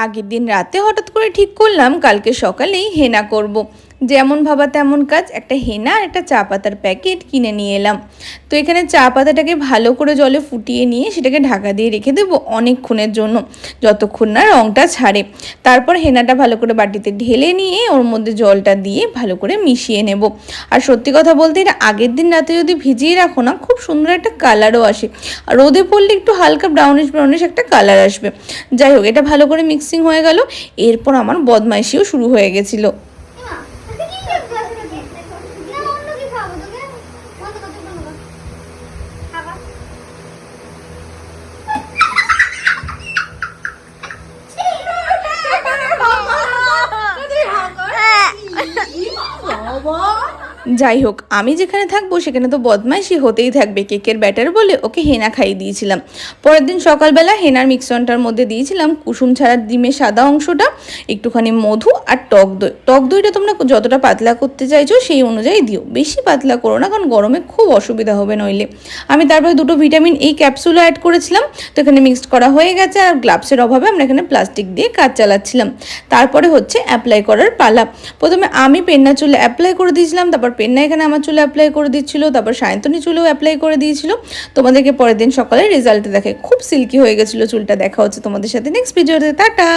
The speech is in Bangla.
আগের দিন রাতে হঠাৎ করে ঠিক করলাম কালকে সকালেই হেনা করব। যেমন ভাবা তেমন কাজ, একটা হেনা আর একটা চা পাতার প্যাকেট কিনে নিয়ে এলাম। তো এখানে চা পাতাটাকে ভালো করে জলে ফুটিয়ে নিয়ে সেটাকে ঢাকা দিয়ে রেখে দেবো অনেকক্ষণের জন্য, যতক্ষণ না রঙটা ছাড়ে। তারপর হেনাটা ভালো করে বাটিতে ঢেলে নিয়ে ওর মধ্যে জলটা দিয়ে ভালো করে মিশিয়ে নেব। আর সত্যি কথা বলতে এটা আগের দিন রাতে যদি ভিজিয়ে রাখো না, খুব সুন্দর একটা কালারও আসে। আর রোদে পড়লে একটু হালকা ব্রাউনিশ ব্রাউনিশ একটা কালার আসবে। যাই হোক, এটা ভালো করে মিক্সিং হয়ে গেল। এরপর আমার বদমাইশিও শুরু হয়ে গেছিলো। যাই হোক, আমি যেখানে থাকবো সেখানে তো বদমাইশি হতেই থাকবে। কেকের ব্যাটার বলে ওকে হেনা খাইয়ে দিয়েছিলাম। পরের দিন সকালবেলা হেনার মিক্সনটার মধ্যে দিয়েছিলাম কুসুম ছাড়া ডিমের সাদা অংশটা, একটুখানি মধু আর টক দই। টক দইটা তোমরা যতটা পাতলা করতে চাইছো সেই অনুযায়ী দিও, বেশি পাতলা করো না, কারণ গরমে খুব অসুবিধা হবে নইলে। আমি তারপরে 2টো ভিটামিন এই ক্যাপসুলও অ্যাড করেছিলাম। তো এখানে মিক্সড করা হয়ে গেছে, আর গ্লাভসের অভাবে আমরা এখানে প্লাস্টিক দিয়ে কাজ চালাচ্ছিলাম। তারপরে হচ্ছে অ্যাপ্লাই করার পালা। প্রথমে আমি পেন্না চুলে অ্যাপ্লাই করে দিয়েছিলাম, তারপর পেন্না এখানে আমার চুলে অ্যাপ্লাই করে দিচ্ছিল, তারপর সায়ন্তনী চুলেও অ্যাপ্লাই করে দিয়েছিল। তোমাদেরকে পরের দিন সকালে রেজাল্ট দেখে খুব সিল্কি হয়ে গেছিলো চুলটা। দেখা হচ্ছে তোমাদের সাথে নেক্সট ভিডিওতে। টাটা।